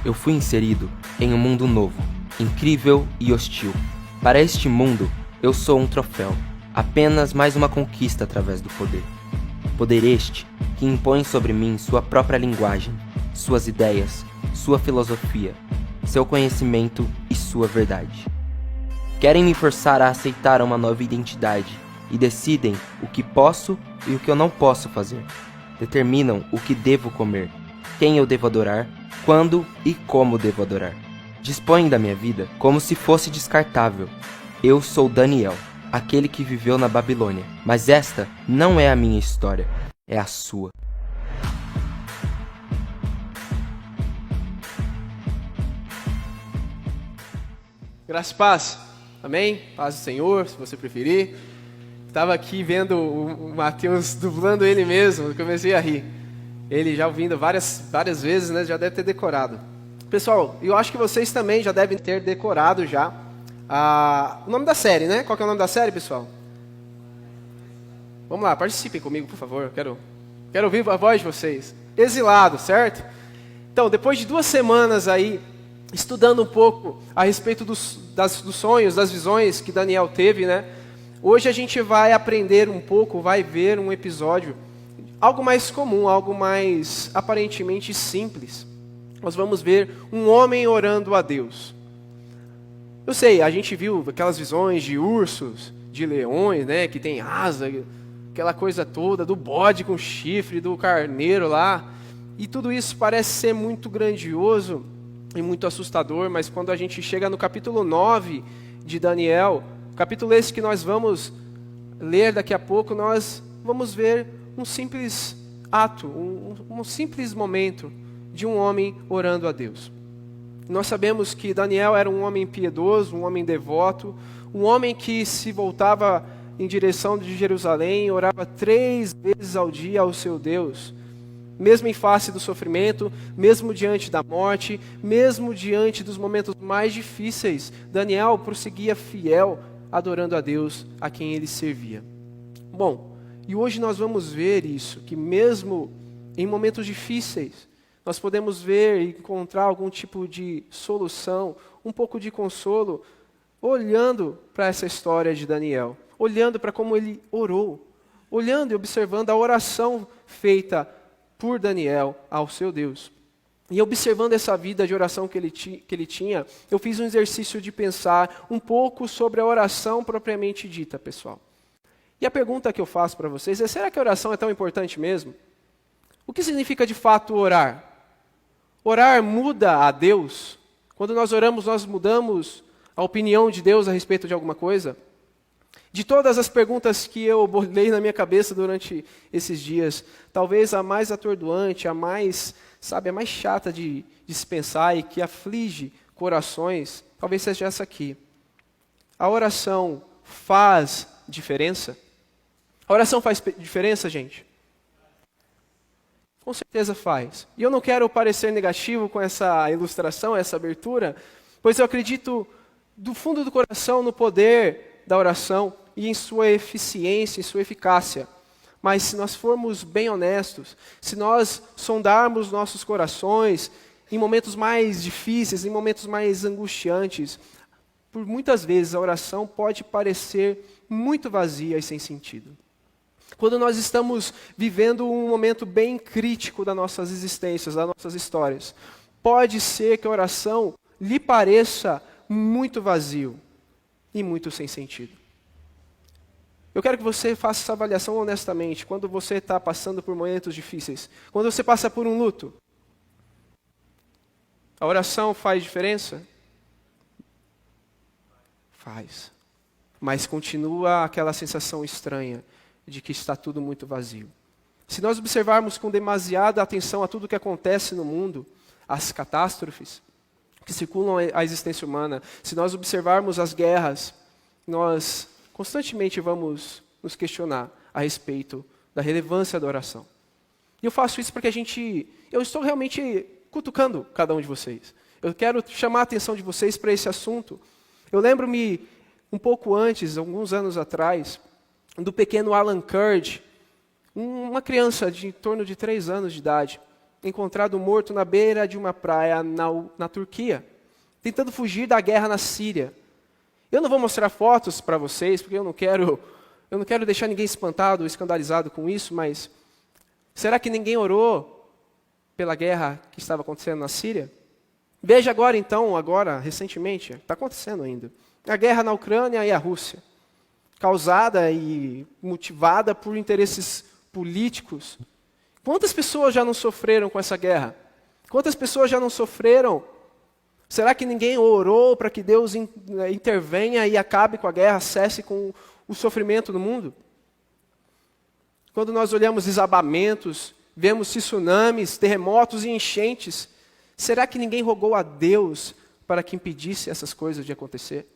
eu fui inserido em um mundo novo, incrível e hostil. Para este mundo, eu sou um troféu, apenas mais uma conquista através do poder. Poder este que impõe sobre mim sua própria linguagem, suas ideias, sua filosofia, seu conhecimento e sua verdade. Querem me forçar a aceitar uma nova identidade e decidem o que posso e o que eu não posso fazer. Determinam o que devo comer, quem eu devo adorar, quando e como devo adorar. Dispõem da minha vida como se fosse descartável. Eu sou Daniel, aquele que viveu na Babilônia, mas esta não é a minha história, é a sua. Graça e paz, amém? Paz do Senhor, se você preferir. Estava aqui vendo o Mateus dublando ele mesmo, comecei a rir. Ele já ouvindo várias vezes, né? Já deve ter decorado. Pessoal, eu acho que vocês também já devem ter decorado já o nome da série, né? Qual que é o nome da série, pessoal? Vamos lá, participem comigo, por favor. Quero ouvir a voz de vocês. Exilado, certo? Então, depois de 2 semanas aí, estudando um pouco a respeito dos sonhos, das visões que Daniel teve, né? Hoje a gente vai aprender um pouco, vai ver um episódio, algo mais comum, algo mais aparentemente simples. Nós vamos ver um homem orando a Deus. Eu sei, a gente viu aquelas visões de ursos, de leões, né, que tem asa, aquela coisa toda, do bode com chifre, do carneiro lá. E tudo isso parece ser muito grandioso e muito assustador, mas quando a gente chega no capítulo 9 de Daniel, capítulo esse que nós vamos ler daqui a pouco, nós vamos ver um simples ato, um simples momento de um homem orando a Deus. Nós sabemos que Daniel era um homem piedoso, um homem devoto, um homem que se voltava em direção de Jerusalém, orava 3 vezes ao dia ao seu Deus, mesmo em face do sofrimento, mesmo diante da morte, mesmo diante dos momentos mais difíceis, Daniel prosseguia fiel, adorando a Deus a quem ele servia. Bom, e hoje nós vamos ver isso, que mesmo em momentos difíceis, nós podemos ver e encontrar algum tipo de solução, um pouco de consolo, olhando para essa história de Daniel, olhando para como ele orou, olhando e observando a oração feita por Daniel ao seu Deus. E observando essa vida de oração que ele tinha, eu fiz um exercício de pensar um pouco sobre a oração propriamente dita, pessoal. E a pergunta que eu faço para vocês é, será que a oração é tão importante mesmo? O que significa de fato orar? Orar muda a Deus? Quando nós oramos, nós mudamos a opinião de Deus a respeito de alguma coisa? De todas as perguntas que eu bolei na minha cabeça durante esses dias, talvez a mais atordoante, a mais chata de se pensar e que aflige corações, talvez seja essa aqui. A oração faz diferença? A oração faz diferença, gente? Com certeza faz. E eu não quero parecer negativo com essa ilustração, essa abertura, pois eu acredito do fundo do coração no poder da oração e em sua eficiência, em sua eficácia. Mas se nós formos bem honestos, se nós sondarmos nossos corações em momentos mais difíceis, em momentos mais angustiantes, por muitas vezes a oração pode parecer muito vazia e sem sentido. Quando nós estamos vivendo um momento bem crítico das nossas existências, das nossas histórias, pode ser que a oração lhe pareça muito vazio e muito sem sentido. Eu quero que você faça essa avaliação honestamente, quando você está passando por momentos difíceis, quando você passa por um luto. A oração faz diferença? Faz. Mas continua aquela sensação estranha de que está tudo muito vazio. Se nós observarmos com demasiada atenção a tudo o que acontece no mundo, as catástrofes que circulam a existência humana, se nós observarmos as guerras, nós constantemente vamos nos questionar a respeito da relevância da oração. E eu faço isso porque eu estou realmente cutucando cada um de vocês. Eu quero chamar a atenção de vocês para esse assunto. Eu lembro-me um pouco antes, alguns anos atrás, do pequeno Alan Kurd, uma criança de em torno de 3 anos de idade. encontrado morto na beira de uma praia na Turquia, tentando fugir da guerra na Síria. Eu não vou mostrar fotos para vocês, porque eu não quero deixar ninguém espantado ou escandalizado com isso, mas será que ninguém orou pela guerra que estava acontecendo na Síria? Veja agora, recentemente, está acontecendo ainda, a guerra na Ucrânia e a Rússia, causada e motivada por interesses políticos. Quantas pessoas já não sofreram com essa guerra? Quantas pessoas já não sofreram? Será que ninguém orou para que Deus intervenha e acabe com a guerra, cesse com o sofrimento no mundo? Quando nós olhamos desabamentos, vemos tsunamis, terremotos e enchentes, será que ninguém rogou a Deus para que impedisse essas coisas de acontecer?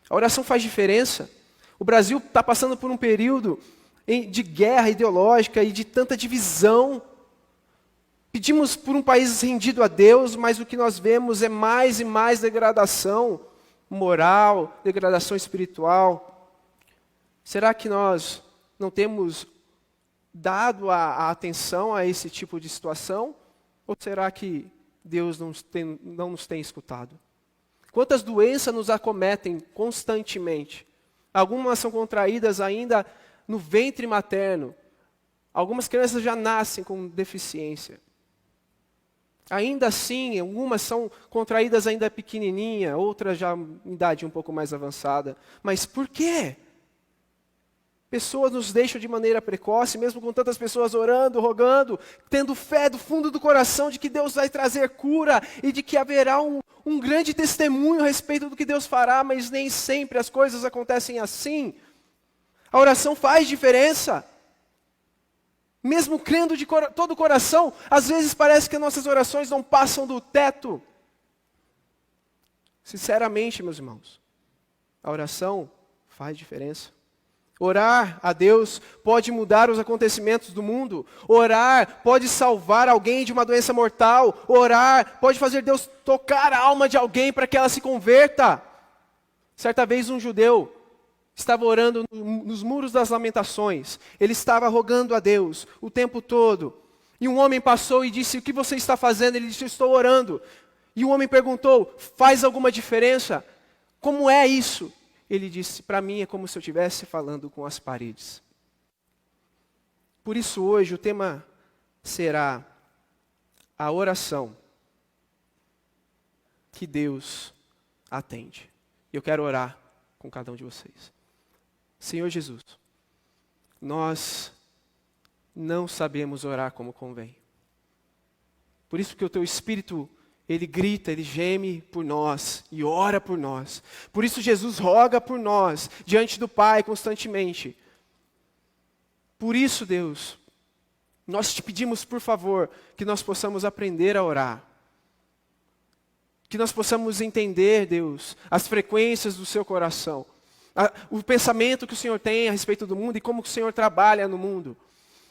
A oração faz diferença. O Brasil está passando por um período de guerra ideológica e de tanta divisão. Pedimos por um país rendido a Deus, mas o que nós vemos é mais e mais degradação moral, degradação espiritual. Será que nós não temos dado a atenção a esse tipo de situação? Ou será que Deus não nos tem escutado? Quantas doenças nos acometem constantemente? Algumas são contraídas ainda no ventre materno. Algumas crianças já nascem com deficiência. Ainda assim, algumas são contraídas ainda pequenininha, outras já em idade um pouco mais avançada. Mas por quê? Pessoas nos deixam de maneira precoce, mesmo com tantas pessoas orando, rogando, tendo fé do fundo do coração de que Deus vai trazer cura e de que haverá um grande testemunho a respeito do que Deus fará, mas nem sempre as coisas acontecem assim. A oração faz diferença. Mesmo crendo de todo o coração, às vezes parece que nossas orações não passam do teto. Sinceramente, meus irmãos, a oração faz diferença. Orar a Deus pode mudar os acontecimentos do mundo. Orar pode salvar alguém de uma doença mortal. Orar pode fazer Deus tocar a alma de alguém para que ela se converta. Certa vez um judeu estava orando nos muros das lamentações. Ele estava rogando a Deus o tempo todo. E um homem passou e disse: "O que você está fazendo?" Ele disse: "Eu estou orando." E o homem perguntou: "Faz alguma diferença? Como é isso?" Ele disse: "Para mim é como se eu estivesse falando com as paredes." Por isso hoje o tema será a oração que Deus atende. Eu quero orar com cada um de vocês. Senhor Jesus, nós não sabemos orar como convém. Por isso que o Teu Espírito, Ele grita, Ele geme por nós e ora por nós. Por isso Jesus roga por nós, diante do Pai constantemente. Por isso, Deus, nós Te pedimos, por favor, que nós possamos aprender a orar. Que nós possamos entender, Deus, as frequências do Seu coração. O pensamento que o Senhor tem a respeito do mundo e como que o Senhor trabalha no mundo.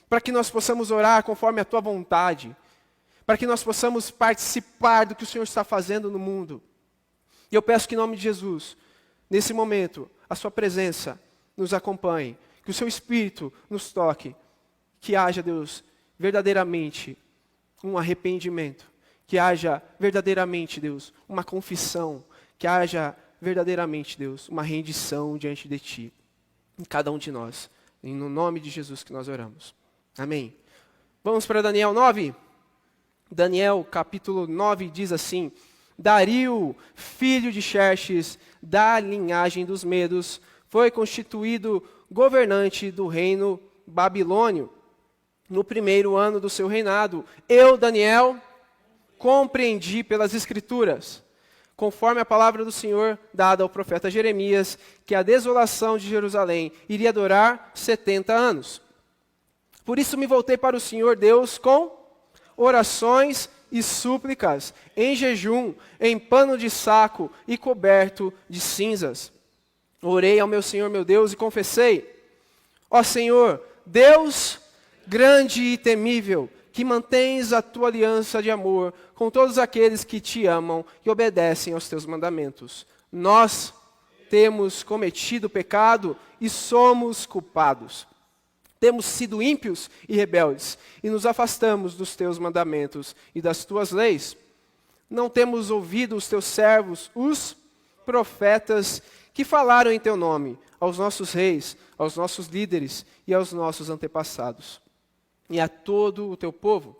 Para que nós possamos orar conforme a Tua vontade. Para que nós possamos participar do que o Senhor está fazendo no mundo. E eu peço que em nome de Jesus, nesse momento, a Sua presença nos acompanhe. Que o Seu Espírito nos toque. Que haja, Deus, verdadeiramente um arrependimento. Que haja verdadeiramente, Deus, uma confissão. Que haja verdadeiramente, Deus, uma rendição diante de Ti. Em cada um de nós. E no nome de Jesus que nós oramos. Amém. Vamos para Daniel 9? Daniel capítulo 9 diz assim: Dario, filho de Xerxes, da linhagem dos Medos, foi constituído governante do reino babilônio. No primeiro ano do seu reinado, eu, Daniel, compreendi pelas Escrituras, conforme a palavra do Senhor dada ao profeta Jeremias, que a desolação de Jerusalém iria durar 70 anos. Por isso me voltei para o Senhor Deus com orações e súplicas, em jejum, em pano de saco e coberto de cinzas. Orei ao meu Senhor, meu Deus, e confessei: ó Senhor, Deus grande e temível, que mantens a tua aliança de amor com todos aqueles que te amam e obedecem aos teus mandamentos. Nós temos cometido pecado e somos culpados. Temos sido ímpios e rebeldes, e nos afastamos dos teus mandamentos e das tuas leis. Não temos ouvido os teus servos, os profetas, que falaram em teu nome, aos nossos reis, aos nossos líderes e aos nossos antepassados, e a todo o teu povo.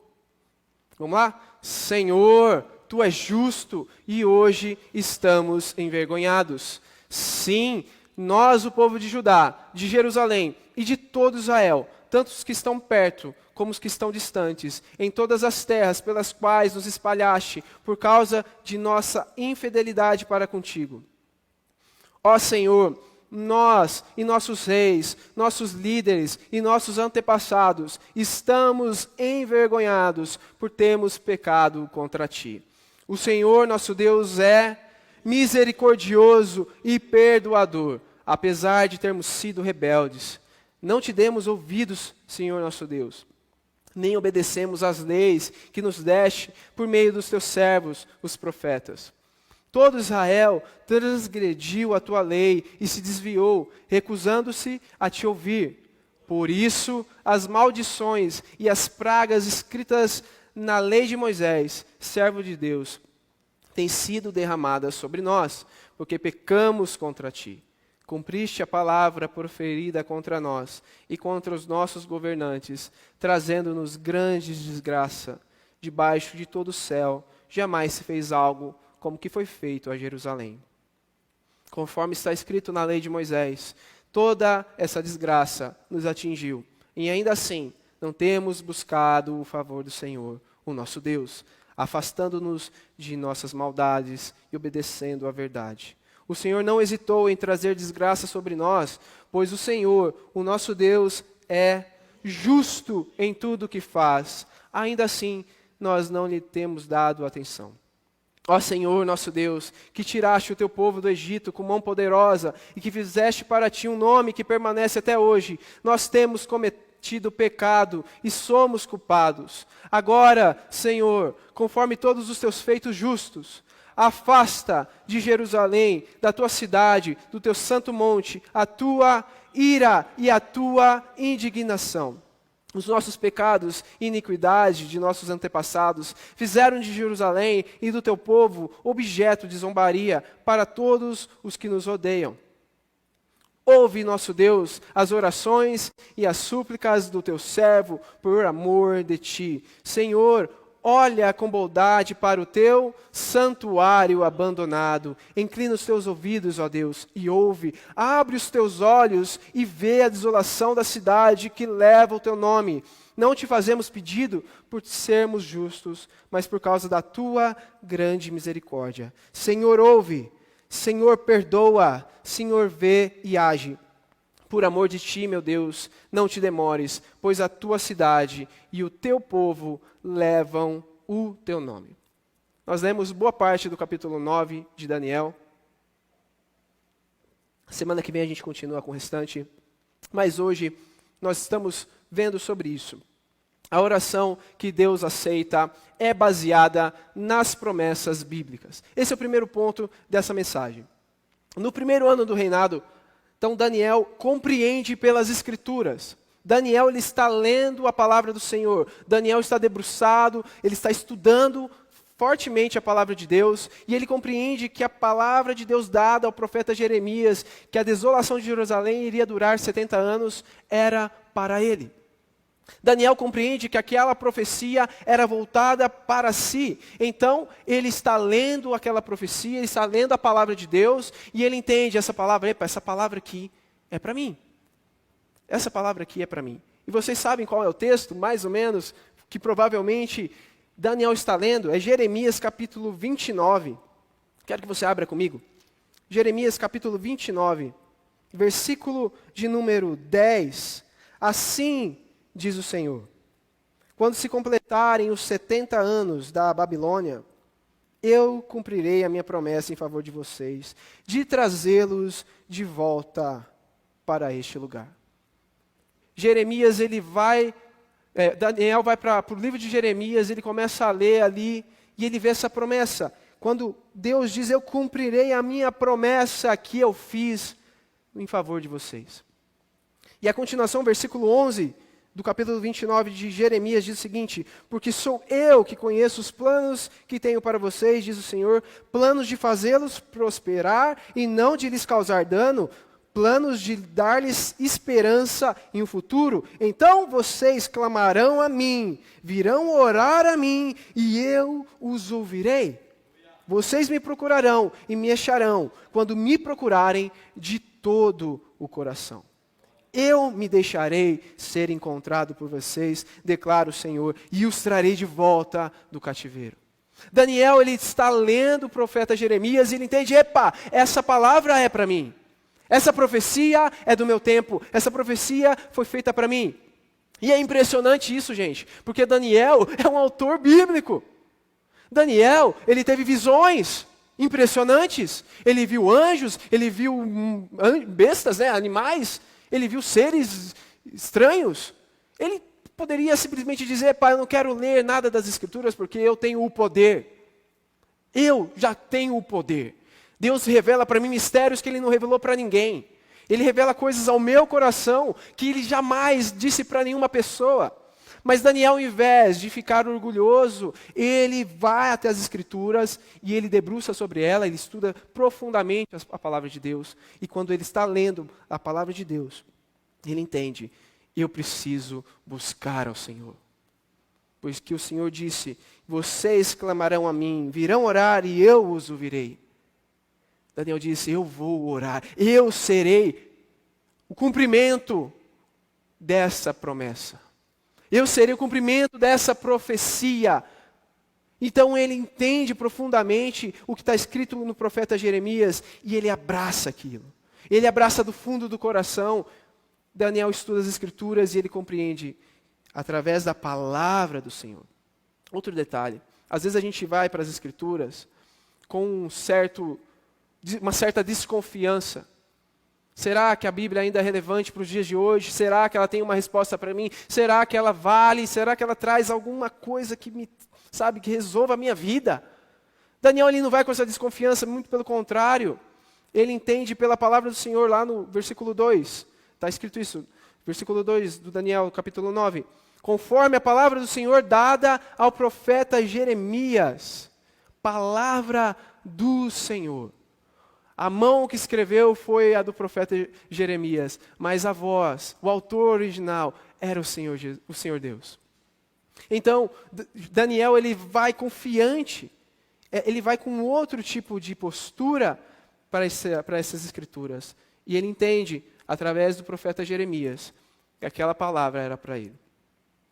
Vamos lá? Senhor, tu és justo, e hoje estamos envergonhados. Sim, nós, o povo de Judá, de Jerusalém e de todo Israel, tanto os que estão perto como os que estão distantes, em todas as terras pelas quais nos espalhaste, por causa de nossa infidelidade para contigo. Ó Senhor, nós e nossos reis, nossos líderes e nossos antepassados estamos envergonhados por termos pecado contra ti. O Senhor, nosso Deus, é misericordioso e perdoador, apesar de termos sido rebeldes. Não te demos ouvidos, Senhor nosso Deus, nem obedecemos às leis que nos deste por meio dos teus servos, os profetas. Todo Israel transgrediu a tua lei e se desviou, recusando-se a te ouvir. Por isso, as maldições e as pragas escritas na lei de Moisés, servo de Deus, têm sido derramadas sobre nós, porque pecamos contra ti. Cumpriste a palavra proferida contra nós e contra os nossos governantes, trazendo-nos grande desgraça. Debaixo de todo o céu, jamais se fez algo como que foi feito a Jerusalém. Conforme está escrito na lei de Moisés, toda essa desgraça nos atingiu, e ainda assim não temos buscado o favor do Senhor, o nosso Deus, afastando-nos de nossas maldades e obedecendo à verdade. O Senhor não hesitou em trazer desgraça sobre nós, pois o Senhor, o nosso Deus, é justo em tudo o que faz. Ainda assim, nós não lhe temos dado atenção. Ó Senhor, nosso Deus, que tiraste o teu povo do Egito com mão poderosa e que fizeste para ti um nome que permanece até hoje, nós temos cometido pecado e somos culpados. Agora, Senhor, conforme todos os teus feitos justos, afasta de Jerusalém, da tua cidade, do teu santo monte, a tua ira e a tua indignação. Os nossos pecados e iniquidade de nossos antepassados fizeram de Jerusalém e do teu povo objeto de zombaria para todos os que nos odeiam. Ouve, nosso Deus, as orações e as súplicas do teu servo por amor de ti. Senhor, olha com bondade para o teu santuário abandonado. Inclina os teus ouvidos, ó Deus, e ouve. Abre os teus olhos e vê a desolação da cidade que leva o teu nome. Não te fazemos pedido por sermos justos, mas por causa da tua grande misericórdia. Senhor, ouve. Senhor, perdoa. Senhor, vê e age. Por amor de ti, meu Deus, não te demores, pois a tua cidade e o teu povo levam o teu nome. Nós lemos boa parte do capítulo 9 de Daniel. Semana que vem a gente continua com o restante, mas hoje nós estamos vendo sobre isso. A oração que Deus aceita é baseada nas promessas bíblicas. Esse é o primeiro ponto dessa mensagem. No primeiro ano do reinado, então Daniel compreende pelas Escrituras. Daniel ele está lendo a palavra do Senhor. Daniel está debruçado, ele está estudando fortemente a palavra de Deus, e ele compreende que a palavra de Deus dada ao profeta Jeremias, que a desolação de Jerusalém iria durar 70 anos, era para ele. Daniel compreende que aquela profecia era voltada para si. Então, ele está lendo aquela profecia, ele está lendo a palavra de Deus, e ele entende essa palavra, essa palavra aqui é para mim. Essa palavra aqui é para mim. E vocês sabem qual é o texto, mais ou menos, que provavelmente Daniel está lendo? É Jeremias capítulo 29. Quero que você abra comigo. Jeremias capítulo 29, versículo de número 10. Assim diz o Senhor: quando se completarem os 70 anos da Babilônia, eu cumprirei a minha promessa em favor de vocês, de trazê-los de volta para este lugar. Jeremias, Daniel vai para o livro de Jeremias, ele começa a ler ali, e ele vê essa promessa. Quando Deus diz, eu cumprirei a minha promessa que eu fiz em favor de vocês. E a continuação, versículo 11, do capítulo 29 de Jeremias, diz o seguinte: porque sou eu que conheço os planos que tenho para vocês, diz o Senhor, planos de fazê-los prosperar e não de lhes causar dano, planos de dar-lhes esperança em um futuro. Então vocês clamarão a mim, virão orar a mim, e eu os ouvirei. Vocês me procurarão e me acharão, quando me procurarem de todo o coração. Eu me deixarei ser encontrado por vocês, declara o Senhor, e os trarei de volta do cativeiro. Daniel, ele está lendo o profeta Jeremias e ele entende, epa, essa palavra é para mim. Essa profecia é do meu tempo, essa profecia foi feita para mim. E é impressionante isso, gente, porque Daniel é um autor bíblico. Daniel, ele teve visões impressionantes. Ele viu anjos, ele viu bestas, animais. Ele viu seres estranhos. Ele poderia simplesmente dizer, pai, eu não quero ler nada das Escrituras porque eu tenho o poder. Eu já tenho o poder. Deus revela para mim mistérios que Ele não revelou para ninguém. Ele revela coisas ao meu coração que Ele jamais disse para nenhuma pessoa. Mas Daniel, ao invés de ficar orgulhoso, ele vai até as Escrituras e ele debruça sobre ela, ele estuda profundamente a palavra de Deus. E quando ele está lendo a palavra de Deus, ele entende, eu preciso buscar ao Senhor. Pois que o Senhor disse, vocês clamarão a mim, virão orar e eu os ouvirei. Daniel disse, eu vou orar, eu serei o cumprimento dessa promessa. Eu serei o cumprimento dessa profecia. Então ele entende profundamente o que está escrito no profeta Jeremias e ele abraça aquilo. Ele abraça do fundo do coração. Daniel estuda as Escrituras e ele compreende através da palavra do Senhor. Outro detalhe, às vezes a gente vai para as Escrituras com uma certa desconfiança. Será que a Bíblia ainda é relevante para os dias de hoje? Será que ela tem uma resposta para mim? Será que ela vale? Será que ela traz alguma coisa que que resolva a minha vida? Daniel, ele não vai com essa desconfiança, muito pelo contrário. Ele entende pela palavra do Senhor lá no versículo 2. Está escrito isso, versículo 2 do Daniel, capítulo 9. Conforme a palavra do Senhor dada ao profeta Jeremias. Palavra do Senhor. A mão que escreveu foi a do profeta Jeremias, mas a voz, o autor original, era o Senhor Deus. Então, Daniel, ele vai confiante, ele vai com outro tipo de postura para essas escrituras. E ele entende, através do profeta Jeremias, que aquela palavra era para ele.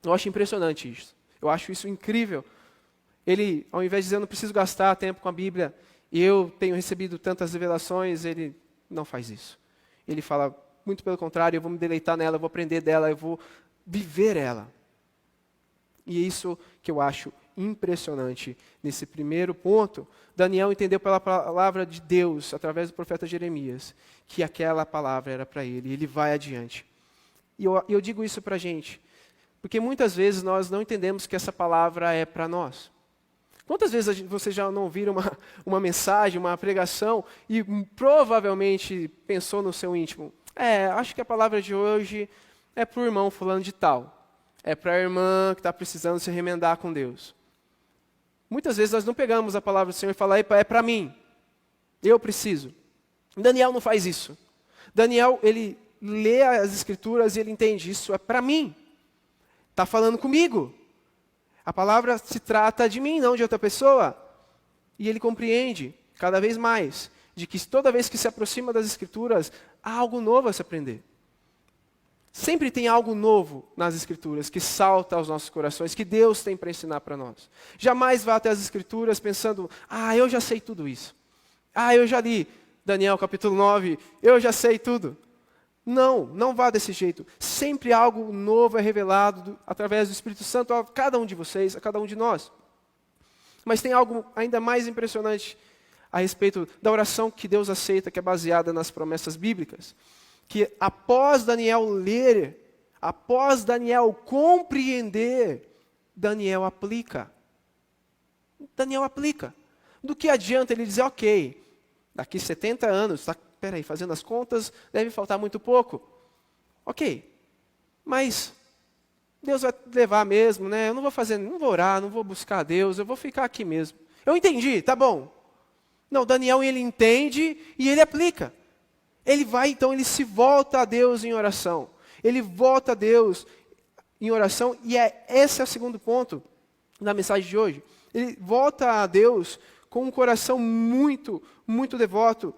Eu acho impressionante isso. Eu acho isso incrível. Ele, ao invés de dizer, eu não preciso gastar tempo com a Bíblia, e eu tenho recebido tantas revelações, ele não faz isso. Ele fala, muito pelo contrário, eu vou me deleitar nela, eu vou aprender dela, eu vou viver ela. E é isso que eu acho impressionante nesse primeiro ponto. Daniel entendeu pela palavra de Deus, através do profeta Jeremias, que aquela palavra era para ele, e ele vai adiante. E eu digo isso para a gente, porque muitas vezes nós não entendemos que essa palavra é para nós. Quantas vezes você já não ouviram uma mensagem, uma pregação, e provavelmente pensou no seu íntimo, acho que a palavra de hoje é para o irmão fulano de tal. É para a irmã que está precisando se remendar com Deus. Muitas vezes nós não pegamos a palavra do Senhor e falamos, é para mim. Eu preciso. Daniel não faz isso. Daniel, ele lê as Escrituras e ele entende, isso é para mim. Está falando comigo. A palavra se trata de mim, não de outra pessoa. E ele compreende, cada vez mais, de que toda vez que se aproxima das Escrituras, há algo novo a se aprender. Sempre tem algo novo nas Escrituras que salta aos nossos corações, que Deus tem para ensinar para nós. Jamais vá até as Escrituras pensando, eu já sei tudo isso. Eu já li Daniel capítulo 9, eu já sei tudo. Não vá desse jeito. Sempre algo novo é revelado através do Espírito Santo a cada um de vocês, a cada um de nós. Mas tem algo ainda mais impressionante a respeito da oração que Deus aceita, que é baseada nas promessas bíblicas. Que após Daniel ler, após Daniel compreender, Daniel aplica. Daniel aplica. Do que adianta ele dizer, ok, daqui 70 anos, fazendo as contas, deve faltar muito pouco. Ok, mas Deus vai levar mesmo, né? Eu não vou orar, não vou buscar a Deus, eu vou ficar aqui mesmo. Eu entendi, tá bom. Não, Daniel, ele entende e ele aplica. Ele vai, então, ele se volta a Deus em oração. Ele volta a Deus em oração, e esse é o segundo ponto da mensagem de hoje. Ele volta a Deus com um coração muito, muito devoto.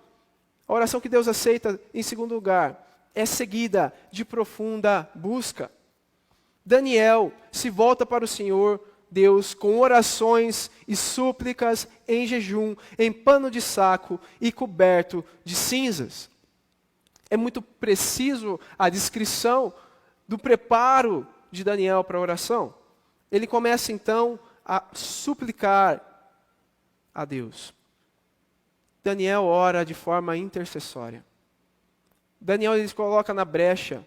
A oração que Deus aceita, em segundo lugar, é seguida de profunda busca. Daniel se volta para o Senhor Deus com orações e súplicas em jejum, em pano de saco e coberto de cinzas. É muito preciso a descrição do preparo de Daniel para a oração. Ele começa então a suplicar a Deus. Daniel ora de forma intercessória. Daniel ele se coloca na brecha.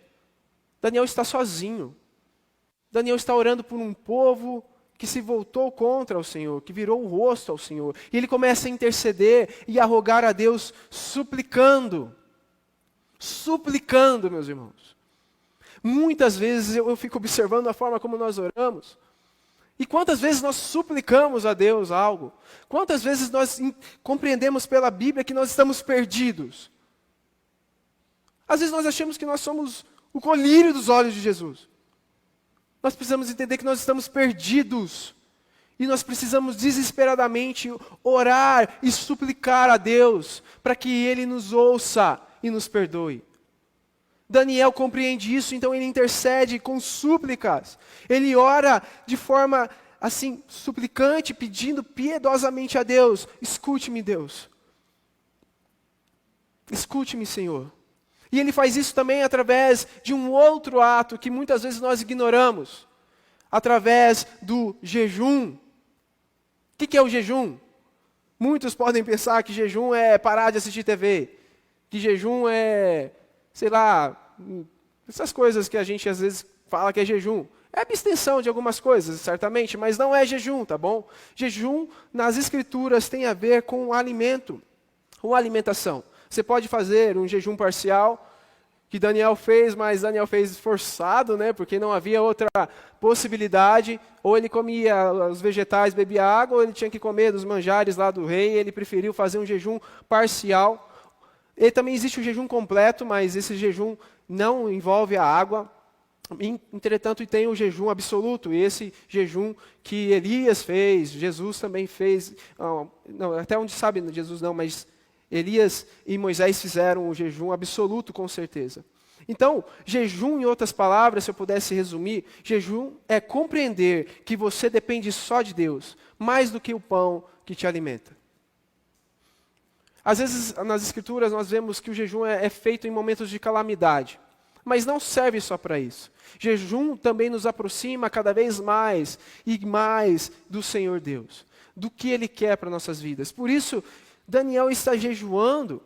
Daniel está sozinho. Daniel está orando por um povo que se voltou contra o Senhor, que virou o rosto ao Senhor. E ele começa a interceder e a rogar a Deus, suplicando. Suplicando, meus irmãos. Muitas vezes eu fico observando a forma como nós oramos. E quantas vezes nós suplicamos a Deus algo? Quantas vezes nós compreendemos pela Bíblia que nós estamos perdidos? Às vezes nós achamos que nós somos o colírio dos olhos de Jesus. Nós precisamos entender que nós estamos perdidos. E nós precisamos desesperadamente orar e suplicar a Deus para que Ele nos ouça e nos perdoe. Daniel compreende isso, então ele intercede com súplicas. Ele ora de forma assim, suplicante, pedindo piedosamente a Deus: escute-me, Deus. Escute-me, Senhor. E ele faz isso também através de um outro ato que muitas vezes nós ignoramos. Através do jejum. O que é o jejum? Muitos podem pensar que jejum é parar de assistir TV. Que jejum é, sei lá, essas coisas que a gente às vezes fala que é jejum. É abstenção de algumas coisas, certamente, mas não é jejum, tá bom? Jejum, nas Escrituras, tem a ver com alimento, com alimentação. Você pode fazer um jejum parcial, que Daniel fez, mas Daniel fez forçado, né? Porque não havia outra possibilidade. Ou ele comia os vegetais, bebia água, ou ele tinha que comer dos manjares lá do rei, ele preferiu fazer um jejum parcial. E também existe o jejum completo, mas esse jejum não envolve a água. Entretanto, tem o jejum absoluto, e esse jejum que Elias fez, Jesus também fez, não, até onde sabe Jesus não, mas Elias e Moisés fizeram o jejum absoluto com certeza. Então, jejum, em outras palavras, se eu pudesse resumir, jejum é compreender que você depende só de Deus, mais do que o pão que te alimenta. Às vezes, nas Escrituras, nós vemos que o jejum é feito em momentos de calamidade. Mas não serve só para isso. Jejum também nos aproxima cada vez mais e mais do Senhor Deus. Do que Ele quer para nossas vidas. Por isso, Daniel está jejuando.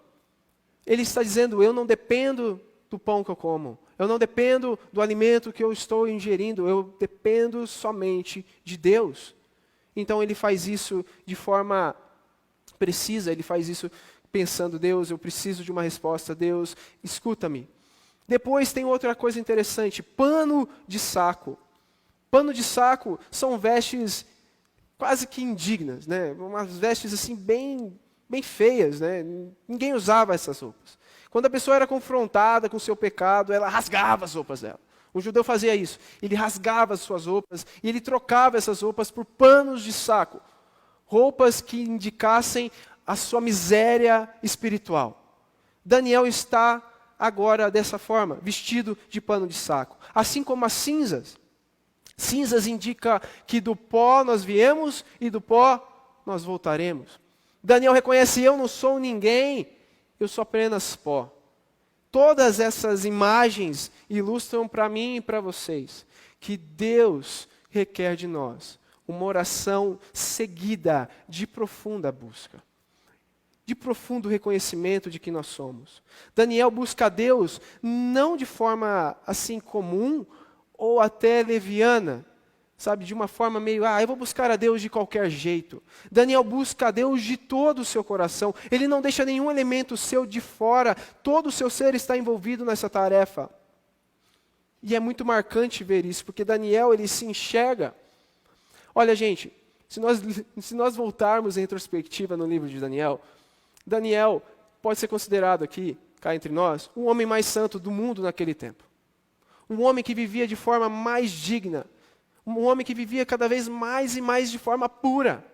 Ele está dizendo: eu não dependo do pão que eu como. Eu não dependo do alimento que eu estou ingerindo. Eu dependo somente de Deus. Então ele faz isso de forma precisa. Ele faz isso pensando: Deus, eu preciso de uma resposta. Deus, escuta-me. Depois tem outra coisa interessante, pano de saco. Pano de saco são vestes quase que indignas, né? Umas vestes assim bem feias, né? Ninguém usava essas roupas. Quando a pessoa era confrontada com o seu pecado, ela rasgava as roupas dela. O judeu fazia isso. Ele rasgava as suas roupas e ele trocava essas roupas por panos de saco. Roupas que indicassem a sua miséria espiritual. Daniel está agora dessa forma, vestido de pano de saco. Assim como as cinzas. Cinzas indica que do pó nós viemos e do pó nós voltaremos. Daniel reconhece: eu não sou ninguém, eu sou apenas pó. Todas essas imagens ilustram para mim e para vocês que Deus requer de nós uma oração seguida de profunda busca. De profundo reconhecimento de que nós somos. Daniel busca a Deus não de forma assim comum ou até leviana, sabe, de uma forma meio, eu vou buscar a Deus de qualquer jeito. Daniel busca a Deus de todo o seu coração. Ele não deixa nenhum elemento seu de fora. Todo o seu ser está envolvido nessa tarefa. E é muito marcante ver isso, porque Daniel, ele se enxerga. Olha, gente, se nós voltarmos em retrospectiva no livro de Daniel, Daniel pode ser considerado aqui, cá entre nós, o homem mais santo do mundo naquele tempo. Um homem que vivia de forma mais digna. Um homem que vivia cada vez mais e mais de forma pura.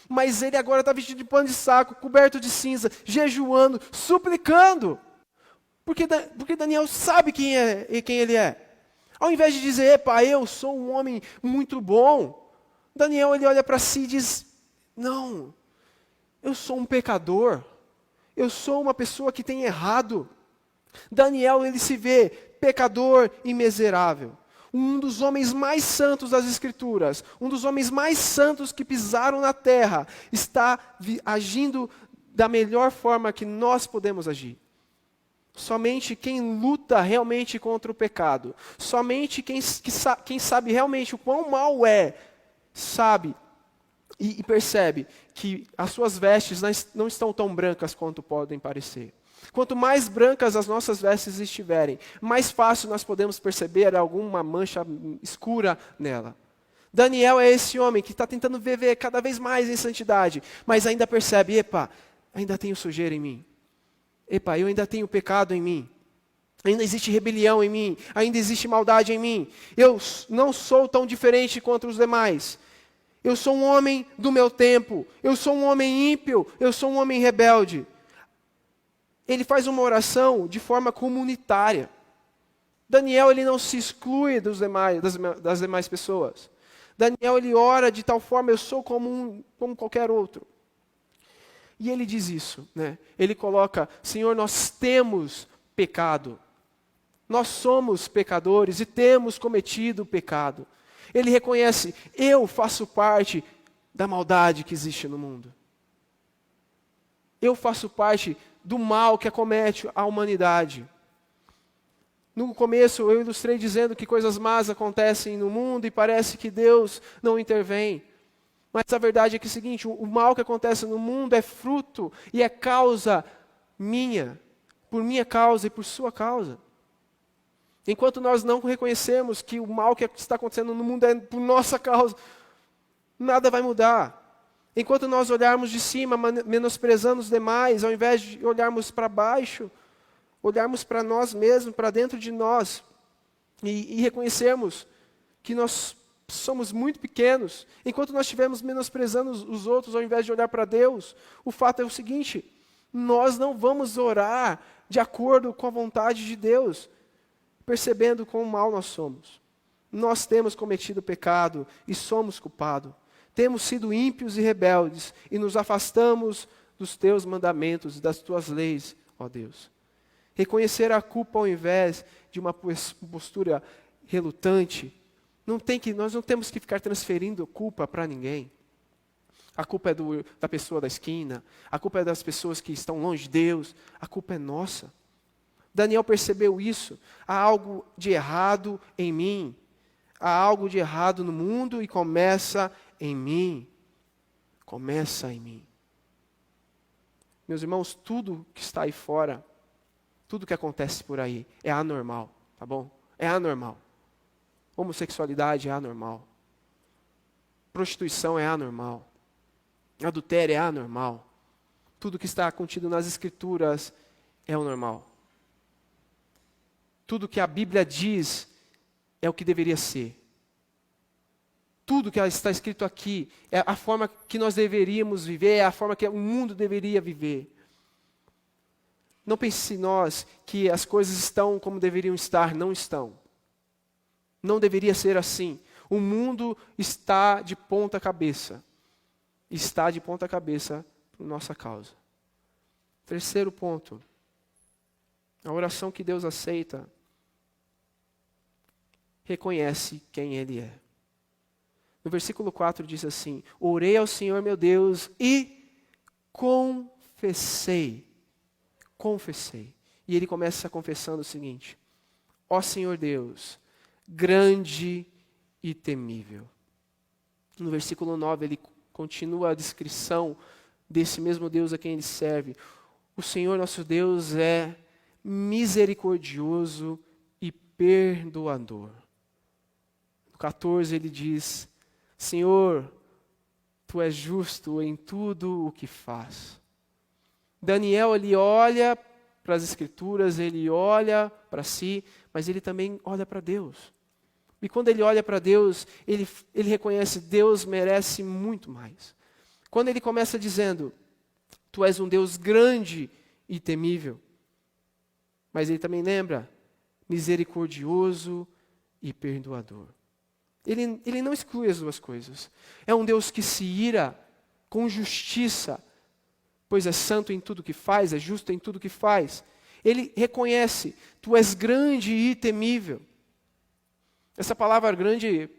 Mas ele agora está vestido de pano de saco, coberto de cinza, jejuando, suplicando. Porque Daniel sabe quem ele é. Ao invés de dizer, epa, eu sou um homem muito bom, Daniel ele olha para si e diz, não, eu sou um pecador. Eu sou uma pessoa que tem errado. Daniel ele se vê pecador e miserável. Um dos homens mais santos das Escrituras, um dos homens mais santos que pisaram na terra, está agindo da melhor forma que nós podemos agir. Somente quem luta realmente contra o pecado, somente quem sabe realmente o quão mal é, sabe e percebe que as suas vestes não estão tão brancas quanto podem parecer. Quanto mais brancas as nossas vestes estiverem, mais fácil nós podemos perceber alguma mancha escura nela. Daniel é esse homem que está tentando viver cada vez mais em santidade, mas ainda percebe, epa, ainda tenho sujeira em mim. Epa, eu ainda tenho pecado em mim. Ainda existe rebelião em mim, ainda existe maldade em mim. Eu não sou tão diferente quanto os demais. Eu sou um homem do meu tempo, eu sou um homem ímpio, eu sou um homem rebelde. Ele faz uma oração de forma comunitária. Daniel ele não se exclui das demais pessoas. Daniel ele ora de tal forma, eu sou como qualquer outro. E ele diz isso, né? Ele coloca, Senhor, nós temos pecado. Nós somos pecadores e temos cometido pecado. Ele reconhece, eu faço parte da maldade que existe no mundo. Eu faço parte do mal que acomete a humanidade. No começo eu ilustrei dizendo que coisas más acontecem no mundo e parece que Deus não intervém. Mas a verdade é que é o seguinte, o mal que acontece no mundo é fruto e é causa minha, por minha causa e por sua causa. Enquanto nós não reconhecemos que o mal que está acontecendo no mundo é por nossa causa, nada vai mudar. Enquanto nós olharmos de cima, menosprezando os demais, ao invés de olharmos para baixo, olharmos para nós mesmos, para dentro de nós, e reconhecermos que nós somos muito pequenos, enquanto nós estivermos menosprezando os outros, ao invés de olhar para Deus, o fato é o seguinte, nós não vamos orar de acordo com a vontade de Deus, percebendo quão mal nós somos. Nós temos cometido pecado e somos culpados. Temos sido ímpios e rebeldes e nos afastamos dos teus mandamentos e das tuas leis, ó Deus. Reconhecer a culpa ao invés de uma postura relutante, nós não temos que ficar transferindo culpa para ninguém. A culpa é da pessoa da esquina, a culpa é das pessoas que estão longe de Deus, a culpa é nossa. Daniel percebeu isso, há algo de errado em mim, há algo de errado no mundo e começa em mim. Começa em mim. Meus irmãos, tudo que está aí fora, tudo que acontece por aí é anormal, tá bom? É anormal. Homossexualidade é anormal. Prostituição é anormal. Adultério é anormal. Tudo que está contido nas Escrituras é o normal. Tudo que a Bíblia diz é o que deveria ser. Tudo que está escrito aqui é a forma que nós deveríamos viver, é a forma que o mundo deveria viver. Não pense em nós que as coisas estão como deveriam estar, não estão. Não deveria ser assim. O mundo está de ponta cabeça. Está de ponta cabeça por nossa causa. Terceiro ponto. A oração que Deus aceita reconhece quem Ele é. No versículo 4 diz assim, orei ao Senhor meu Deus e confessei. E ele começa confessando o seguinte, ó Senhor Deus, grande e temível. No versículo 9 ele continua a descrição desse mesmo Deus a quem ele serve. O Senhor nosso Deus é misericordioso e perdoador. No 14 ele diz: Senhor, Tu és justo em tudo o que faz. Daniel, ele olha para as Escrituras, ele olha para si, mas ele também olha para Deus. E quando ele olha para Deus, ele reconhece que Deus merece muito mais. Quando ele começa dizendo: Tu és um Deus grande e temível. Mas ele também lembra: misericordioso e perdoador. Ele não exclui as duas coisas. É um Deus que se ira com justiça, pois é santo em tudo que faz, é justo em tudo que faz. Ele reconhece: Tu és grande e temível. Essa palavra grande,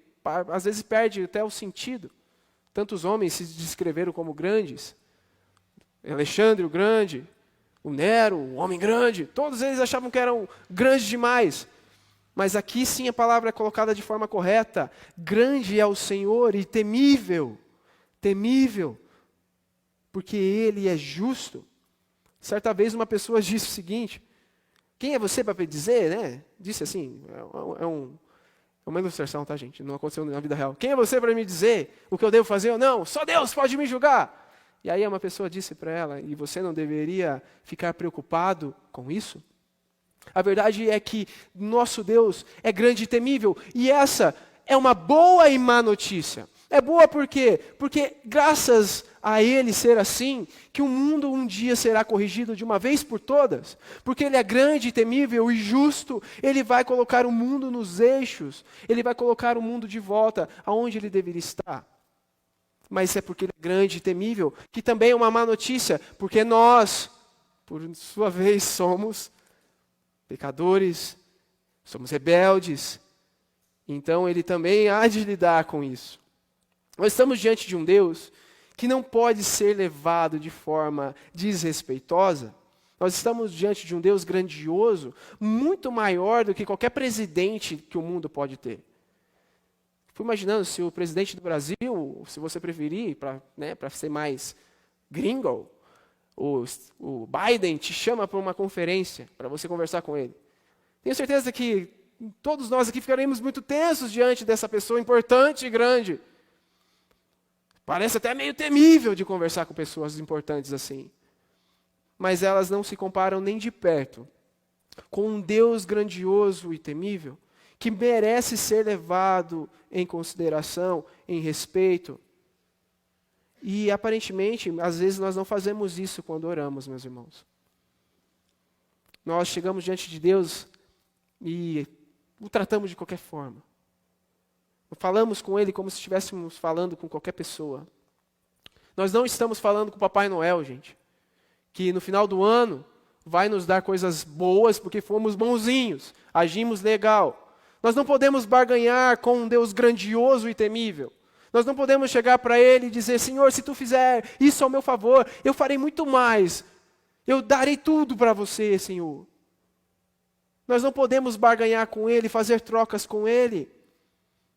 às vezes, perde até o sentido. Tantos homens se descreveram como grandes. Alexandre o Grande, o Nero, o homem grande, todos eles achavam que eram grandes demais. Mas aqui sim a palavra é colocada de forma correta. Grande é o Senhor e temível. Temível. Porque Ele é justo. Certa vez uma pessoa disse o seguinte: quem é você para dizer, né? Disse assim, é uma ilustração, tá, gente? Não aconteceu na vida real. Quem é você para me dizer o que eu devo fazer ou não? Só Deus pode me julgar. E aí uma pessoa disse para ela: e você não deveria ficar preocupado com isso? A verdade é que nosso Deus é grande e temível. E essa é uma boa e má notícia. É boa por quê? Porque graças a Ele ser assim, que o mundo um dia será corrigido de uma vez por todas. Porque Ele é grande, temível e justo, Ele vai colocar o mundo nos eixos. Ele vai colocar o mundo de volta aonde ele deveria estar. Mas é porque Ele é grande e temível, que também é uma má notícia, porque nós, por sua vez, somos pecadores, somos rebeldes. Então Ele também há de lidar com isso. Nós estamos diante de um Deus que não pode ser levado de forma desrespeitosa. Nós estamos diante de um Deus grandioso, muito maior do que qualquer presidente que o mundo pode ter. Fico imaginando se o presidente do Brasil, se você preferir, para ser mais gringo, o Biden te chama para uma conferência, para você conversar com ele. Tenho certeza que todos nós aqui ficaremos muito tensos diante dessa pessoa importante e grande. Parece até meio temível de conversar com pessoas importantes assim. Mas elas não se comparam nem de perto com um Deus grandioso e temível, que merece ser levado em consideração, em respeito. E aparentemente, às vezes nós não fazemos isso quando oramos, meus irmãos. Nós chegamos diante de Deus e o tratamos de qualquer forma. Falamos com Ele como se estivéssemos falando com qualquer pessoa. Nós não estamos falando com o Papai Noel, gente, que no final do ano vai nos dar coisas boas porque fomos bonzinhos, agimos legal. Nós não podemos barganhar com um Deus grandioso e temível. Nós não podemos chegar para Ele e dizer: Senhor, se Tu fizer isso ao meu favor, eu farei muito mais. Eu darei tudo para você, Senhor. Nós não podemos barganhar com Ele, fazer trocas com Ele.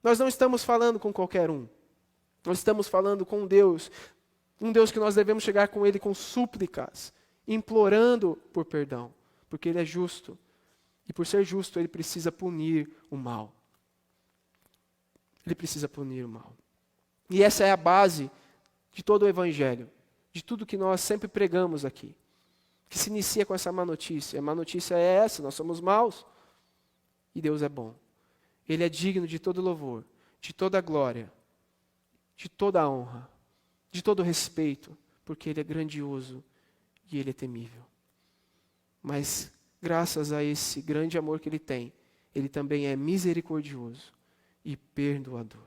Nós não estamos falando com qualquer um. Nós estamos falando com Deus. Um Deus que nós devemos chegar com Ele com súplicas, implorando por perdão. Porque Ele é justo. E por ser justo, Ele precisa punir o mal. Ele precisa punir o mal. E essa é a base de todo o Evangelho. De tudo que nós sempre pregamos aqui. Que se inicia com essa má notícia. A má notícia é essa: nós somos maus. E Deus é bom. Ele é digno de todo louvor, de toda glória, de toda honra, de todo respeito, porque Ele é grandioso e Ele é temível. Mas, graças a esse grande amor que Ele tem, Ele também é misericordioso e perdoador.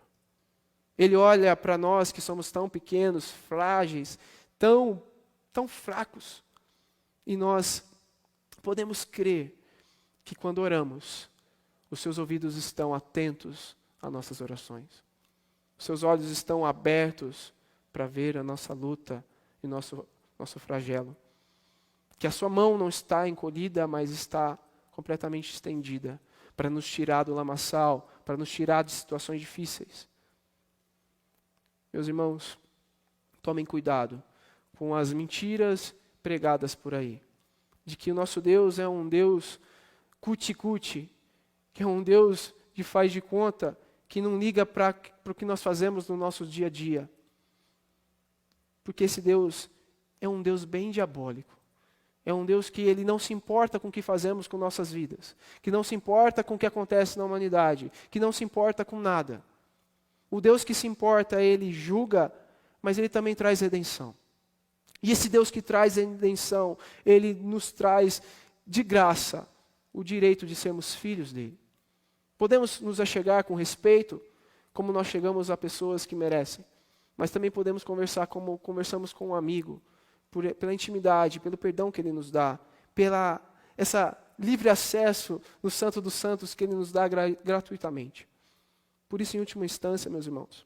Ele olha para nós que somos tão pequenos, frágeis, tão fracos, e nós podemos crer que quando oramos, os seus ouvidos estão atentos às nossas orações. Os seus olhos estão abertos para ver a nossa luta e nosso flagelo. Que a sua mão não está encolhida, mas está completamente estendida para nos tirar do lamaçal, para nos tirar de situações difíceis. Meus irmãos, tomem cuidado com as mentiras pregadas por aí. De que o nosso Deus é um Deus cuti-cuti, que é um Deus de faz de conta, que não liga para o que nós fazemos no nosso dia a dia. Porque esse Deus é um Deus bem diabólico. É um Deus que ele não se importa com o que fazemos com nossas vidas, que não se importa com o que acontece na humanidade, que não se importa com nada. O Deus que se importa, ele julga, mas ele também traz redenção. E esse Deus que traz redenção, ele nos traz de graça o direito de sermos filhos dele. Podemos nos achegar com respeito, como nós chegamos a pessoas que merecem, mas também podemos conversar como conversamos com um amigo, pela intimidade, pelo perdão que ele nos dá, pela essa livre acesso no Santo dos Santos que ele nos dá gratuitamente. Por isso, em última instância, meus irmãos,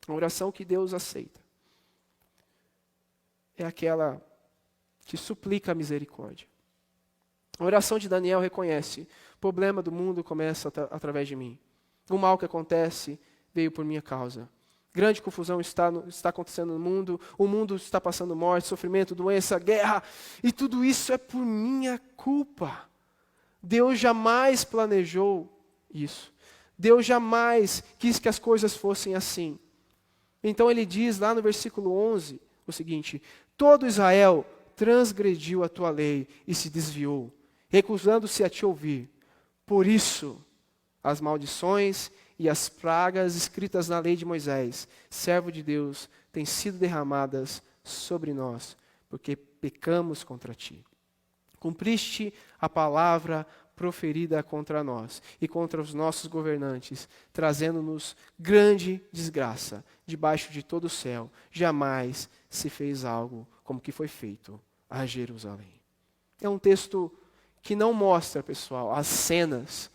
a oração que Deus aceita é aquela que suplica a misericórdia. A oração de Daniel reconhece: o problema do mundo começa através de mim. O mal que acontece veio por minha causa. Grande confusão está acontecendo no mundo, o mundo está passando morte, sofrimento, doença, guerra, e tudo isso é por minha culpa. Deus jamais planejou isso. Deus jamais quis que as coisas fossem assim. Então ele diz lá no versículo 11 o seguinte: todo Israel transgrediu a tua lei e se desviou, recusando-se a te ouvir. Por isso, as maldições e as pragas escritas na lei de Moisés, servo de Deus, têm sido derramadas sobre nós, porque pecamos contra ti. Cumpriste a palavra proferida contra nós e contra os nossos governantes, trazendo-nos grande desgraça debaixo de todo o céu. Jamais se fez algo como que foi feito a Jerusalém. É um texto que não mostra, pessoal, as cenas,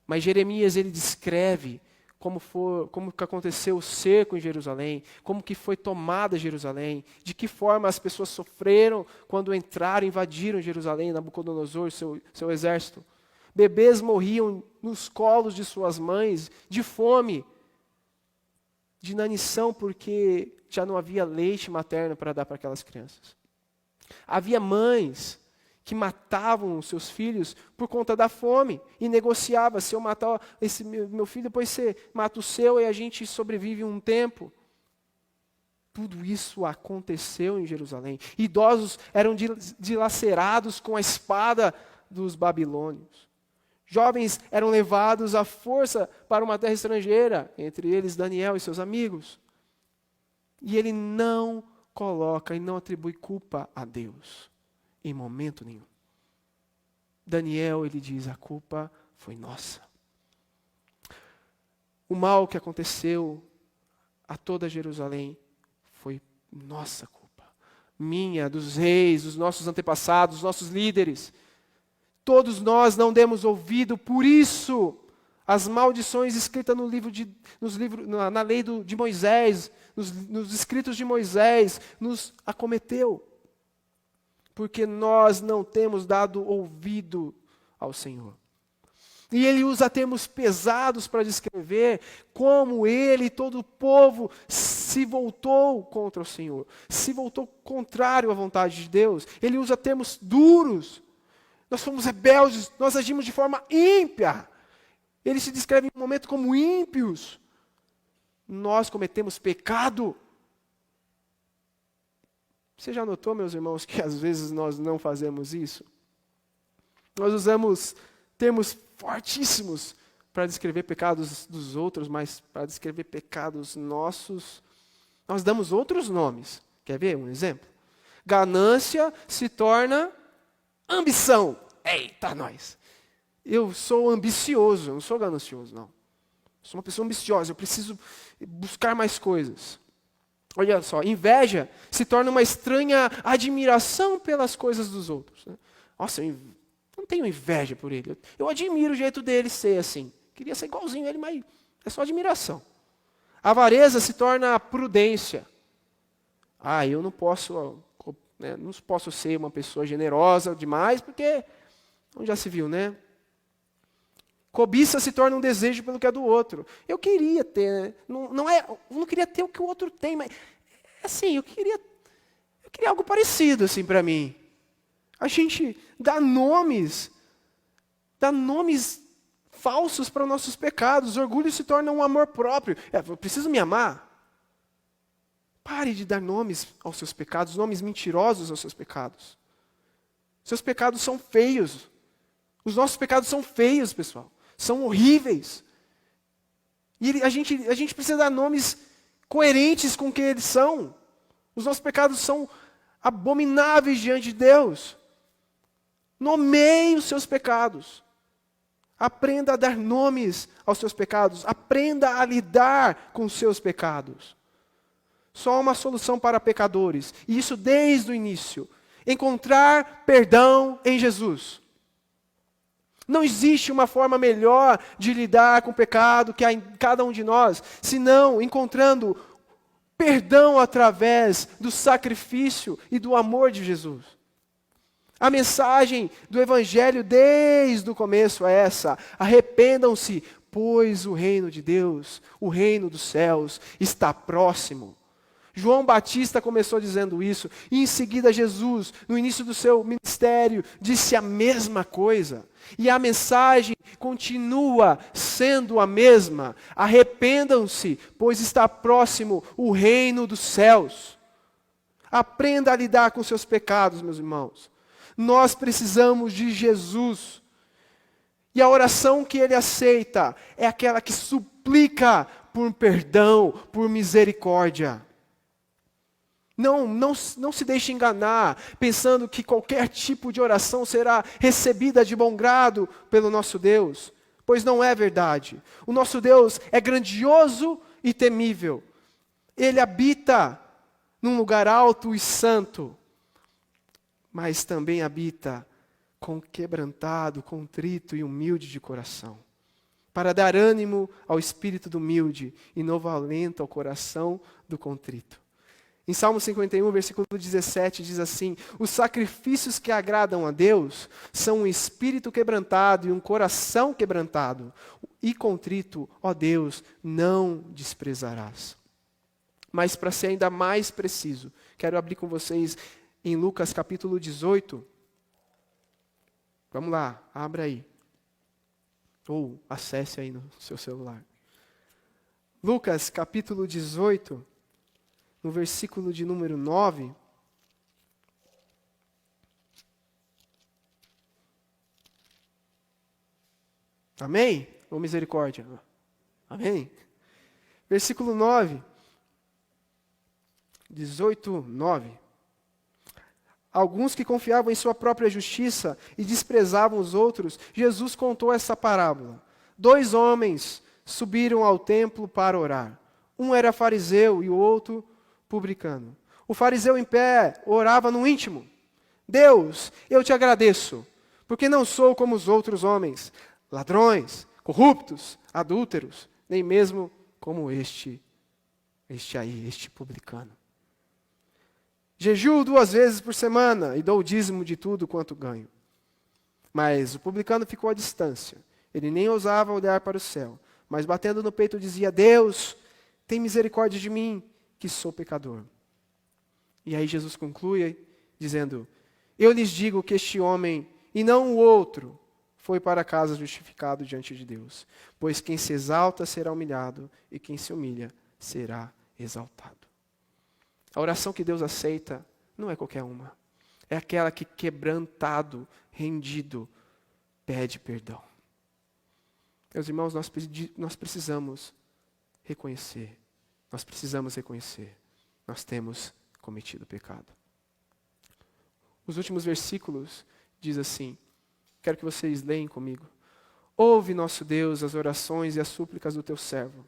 mas Jeremias ele descreve como que aconteceu o cerco em Jerusalém, como que foi tomada Jerusalém, de que forma as pessoas sofreram quando entraram, invadiram Jerusalém, Nabucodonosor, seu exército. Bebês morriam nos colos de suas mães, de fome, de inanição, porque já não havia leite materno para dar para aquelas crianças. Havia mães que matavam os seus filhos por conta da fome, e negociava: se eu matar esse meu filho, depois você mata o seu e a gente sobrevive um tempo. Tudo isso aconteceu em Jerusalém. Idosos eram dilacerados com a espada dos babilônios. Jovens eram levados à força para uma terra estrangeira, entre eles Daniel e seus amigos. E ele não coloca e não atribui culpa a Deus. Em momento nenhum. Daniel, ele diz: a culpa foi nossa. O mal que aconteceu a toda Jerusalém foi nossa culpa. Minha, dos reis, dos nossos antepassados, dos nossos líderes. Todos nós não demos ouvido, por isso as maldições escritas na lei de Moisés, nos escritos de Moisés, nos acometeu. Porque nós não temos dado ouvido ao Senhor. E ele usa termos pesados para descrever como ele e todo o povo se voltou contra o Senhor, se voltou contrário à vontade de Deus. Ele usa termos duros. Nós fomos rebeldes, nós agimos de forma ímpia. Ele se descreve em um momento como ímpios. Nós cometemos pecado. Você já notou, meus irmãos, que às vezes nós não fazemos isso? Nós usamos termos fortíssimos para descrever pecados dos outros, mas para descrever pecados nossos, nós damos outros nomes. Quer ver um exemplo? Ganância se torna ambição. Eita, nós! Eu sou ambicioso, eu não sou ganancioso, não. Eu sou uma pessoa ambiciosa, eu preciso buscar mais coisas. Olha só, inveja se torna uma estranha admiração pelas coisas dos outros. Nossa, eu não tenho inveja por ele. Eu admiro o jeito dele ser assim. Queria ser igualzinho a ele, mas é só admiração. A avareza se torna prudência. Eu não posso ser uma pessoa generosa demais, porque já se viu, né? Cobiça se torna um desejo pelo que é do outro. Eu queria ter, eu não queria ter o que o outro tem, mas assim, eu queria algo parecido assim para mim. A gente dá nomes falsos para os nossos pecados. O orgulho se torna um amor próprio. Eu preciso me amar. Pare de dar nomes aos seus pecados, nomes mentirosos aos seus pecados. Seus pecados são feios. Os nossos pecados são feios, pessoal. São horríveis. E a gente precisa dar nomes coerentes com o que eles são. Os nossos pecados são abomináveis diante de Deus. Nomeie os seus pecados. Aprenda a dar nomes aos seus pecados. Aprenda a lidar com os seus pecados. Só há uma solução para pecadores. E isso desde o início. Encontrar perdão em Jesus. Não existe uma forma melhor de lidar com o pecado que há em cada um de nós, senão encontrando perdão através do sacrifício e do amor de Jesus. A mensagem do Evangelho desde o começo é essa: arrependam-se, pois o reino de Deus, o reino dos céus, está próximo. João Batista começou dizendo isso, e em seguida Jesus, no início do seu ministério, disse a mesma coisa. E a mensagem continua sendo a mesma: arrependam-se, pois está próximo o reino dos céus. Aprenda a lidar com seus pecados, meus irmãos. Nós precisamos de Jesus. E a oração que Ele aceita é aquela que suplica por perdão, por misericórdia. Não se deixe enganar, pensando que qualquer tipo de oração será recebida de bom grado pelo nosso Deus, pois não é verdade. O nosso Deus é grandioso e temível. Ele habita num lugar alto e santo, mas também habita com quebrantado, contrito e humilde de coração, para dar ânimo ao espírito do humilde e novo alento ao coração do contrito. Em Salmo 51, versículo 17, diz assim: os sacrifícios que agradam a Deus são um espírito quebrantado e um coração quebrantado. E contrito, ó Deus, não desprezarás. Mas para ser ainda mais preciso, quero abrir com vocês em Lucas capítulo 18. Vamos lá, abra aí. Ou acesse aí no seu celular. Lucas capítulo 18. No versículo de número 9, amém? Ou misericórdia? Amém? Versículo 9, 18, 9. Alguns que confiavam em sua própria justiça e desprezavam os outros, Jesus contou essa parábola. 2 homens subiram ao templo para orar. Um era fariseu e o outro publicano. O fariseu em pé orava no íntimo: Deus, eu te agradeço, porque não sou como os outros homens, ladrões, corruptos, adúlteros, nem mesmo como este publicano. Jejuo 2 vezes por semana e dou o dízimo de tudo quanto ganho. Mas o publicano ficou à distância. Ele nem ousava olhar para o céu, mas batendo no peito dizia: Deus, tem misericórdia de mim, que sou pecador. E aí Jesus conclui dizendo: eu lhes digo que este homem, e não o outro, foi para casa justificado diante de Deus. Pois quem se exalta será humilhado, e quem se humilha será exaltado. A oração que Deus aceita não é qualquer uma. É aquela que, quebrantado, rendido, pede perdão. Meus irmãos, nós precisamos reconhecer. Nós precisamos reconhecer. Nós temos cometido pecado. Os últimos versículos diz assim, quero que vocês leem comigo. Ouve, nosso Deus, as orações e as súplicas do teu servo.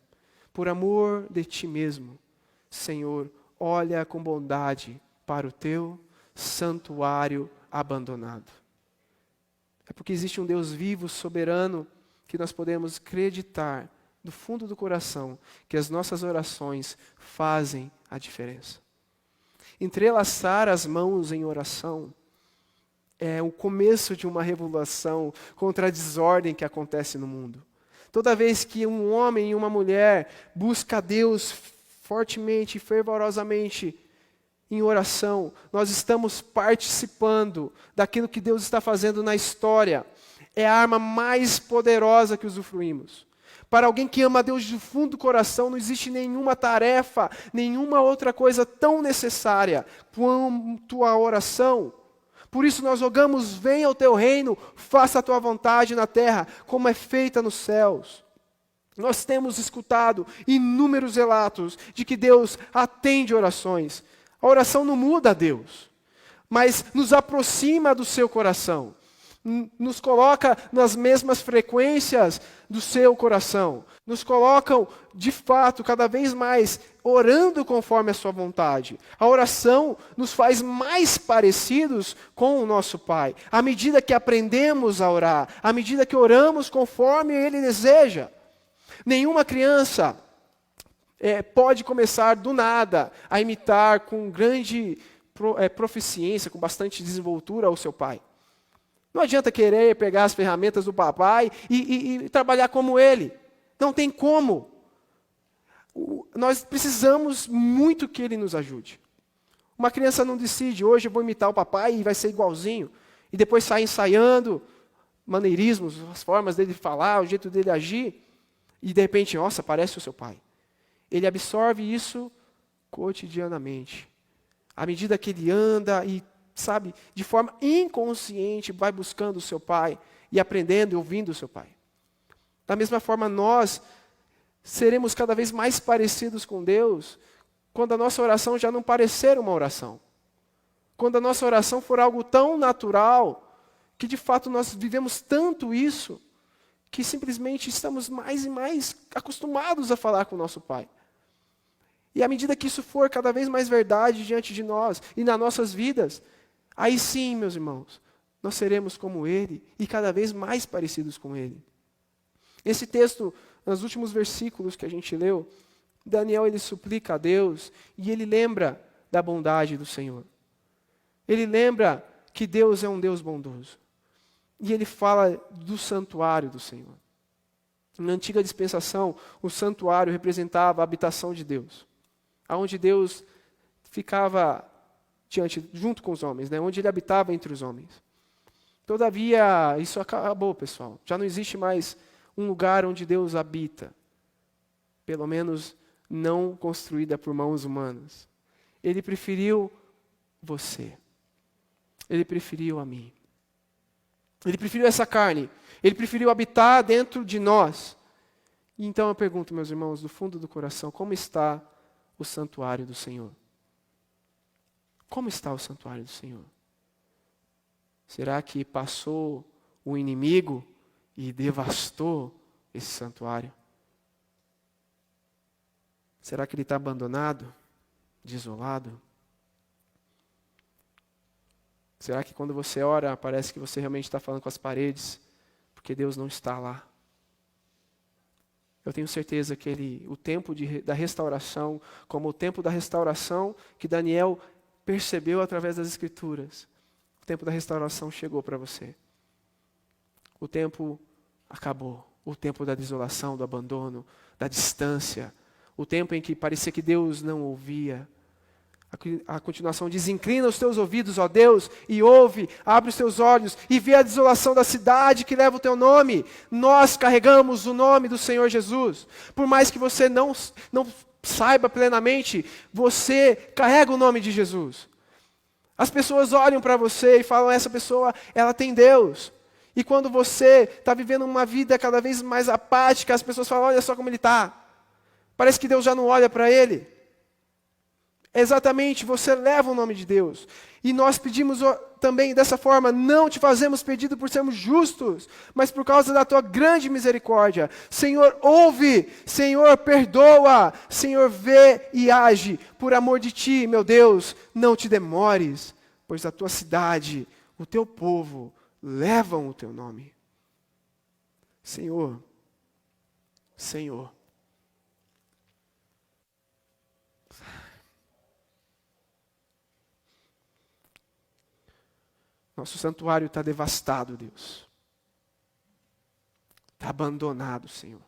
Por amor de ti mesmo, Senhor, olha com bondade para o teu santuário abandonado. É porque existe um Deus vivo, soberano, que nós podemos acreditar do fundo do coração que as nossas orações fazem a diferença. Entrelaçar as mãos em oração é o começo de uma revolução contra a desordem que acontece no mundo. Toda vez que um homem e uma mulher buscam a Deus fortemente e fervorosamente em oração, nós estamos participando daquilo que Deus está fazendo na história. é a arma mais poderosa que usufruímos. Para alguém que ama a Deus do fundo do coração, não existe nenhuma tarefa, nenhuma outra coisa tão necessária quanto a oração. Por isso nós rogamos, venha o teu reino, faça a tua vontade na terra, como é feita nos céus. Nós temos escutado inúmeros relatos de que Deus atende orações. A oração não muda a Deus, mas nos aproxima do seu coração. Nos coloca nas mesmas frequências do seu coração. Nos colocam, de fato, cada vez mais orando conforme a sua vontade. A oração nos faz mais parecidos com o nosso Pai. À medida que aprendemos a orar, à medida que oramos conforme Ele deseja. Nenhuma criança pode começar do nada a imitar com grande proficiência, com bastante desenvoltura o seu pai. Não adianta querer pegar as ferramentas do papai e trabalhar como ele. Não tem como. Nós precisamos muito que ele nos ajude. Uma criança não decide, hoje eu vou imitar o papai e vai ser igualzinho. E depois sai ensaiando maneirismos, as formas dele falar, o jeito dele agir. E de repente, nossa, parece o seu pai. Ele absorve isso cotidianamente. À medida que ele anda e, sabe, de forma inconsciente, vai buscando o seu pai e aprendendo e ouvindo o seu pai. Da mesma forma, nós seremos cada vez mais parecidos com Deus quando a nossa oração já não parecer uma oração. Quando a nossa oração for algo tão natural que, de fato, nós vivemos tanto isso que simplesmente estamos mais e mais acostumados a falar com o nosso Pai. E à medida que isso for cada vez mais verdade diante de nós e nas nossas vidas, aí sim, meus irmãos, nós seremos como Ele e cada vez mais parecidos com Ele. Esse texto, nos últimos versículos que a gente leu, Daniel ele suplica a Deus e ele lembra da bondade do Senhor. Ele lembra que Deus é um Deus bondoso. E ele fala do santuário do Senhor. Na antiga dispensação, o santuário representava a habitação de Deus, aonde Deus ficava junto com os homens, né? Onde ele habitava entre os homens. Todavia, isso acabou, pessoal. Já não existe mais um lugar onde Deus habita, pelo menos não construída por mãos humanas. Ele preferiu você. Ele preferiu a mim. Ele preferiu essa carne. Ele preferiu habitar dentro de nós. E então eu pergunto, meus irmãos, do fundo do coração, como está o santuário do Senhor? Como está o santuário do Senhor? Será que passou o inimigo e devastou esse santuário? Será que ele está abandonado, desolado? Será que quando você ora, parece que você realmente está falando com as paredes, porque Deus não está lá? Eu tenho certeza que o tempo da restauração, como o tempo da restauração que Daniel percebeu através das Escrituras, o tempo da restauração chegou para você. O tempo acabou. O tempo da desolação, do abandono, da distância. O tempo em que parecia que Deus não ouvia. A continuação diz, inclina os teus ouvidos, ó Deus, e ouve, abre os teus olhos, e vê a desolação da cidade que leva o teu nome. Nós carregamos o nome do Senhor Jesus. Por mais que você não saiba plenamente, você carrega o nome de Jesus. As pessoas olham para você e falam, essa pessoa, ela tem Deus. E quando você está vivendo uma vida cada vez mais apática, as pessoas falam, olha só como ele está. Parece que Deus já não olha para ele. Exatamente, você leva o nome de Deus. E nós pedimos também dessa forma, não te fazemos pedido por sermos justos, mas por causa da tua grande misericórdia. Senhor, ouve, Senhor, perdoa, Senhor, vê e age. Por amor de ti, meu Deus, não te demores, pois a tua cidade, o teu povo, levam o teu nome. Senhor, Senhor. Nosso santuário está devastado, Deus. Está abandonado, Senhor.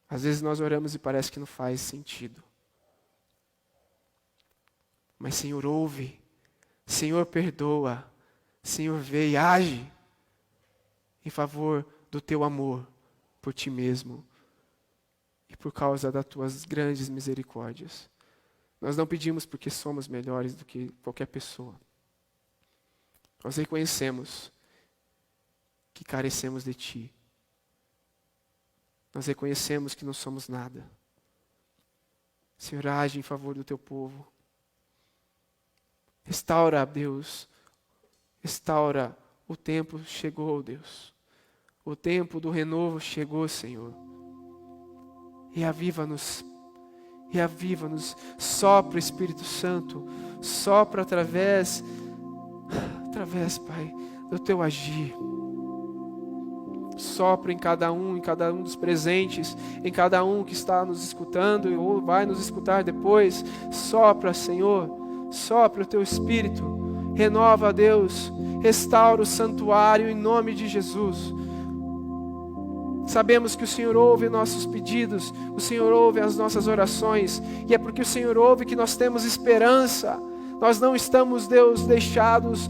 Às vezes nós oramos e parece que não faz sentido. Mas, Senhor, ouve. Senhor, perdoa. Senhor, vê e age. em favor do teu amor por ti mesmo e por causa das tuas grandes misericórdias. Nós não pedimos porque somos melhores do que qualquer pessoa. Nós reconhecemos que carecemos de ti. Nós reconhecemos que não somos nada. Senhor, age em favor do teu povo. Restaura, Deus. Restaura. O tempo chegou, Deus. O tempo do renovo chegou, Senhor. Reaviva-nos. Reaviva-nos. Sopra, Espírito Santo. Sopra através, Pai, do teu agir. Sopra em cada um dos presentes, em cada um que está nos escutando ou vai nos escutar depois. Sopra, Senhor, sopra o teu Espírito. Renova, Deus, restaura o santuário em nome de Jesus. Sabemos que o Senhor ouve nossos pedidos, o Senhor ouve as nossas orações, e é porque o Senhor ouve que nós temos esperança. Nós não estamos, Deus, deixados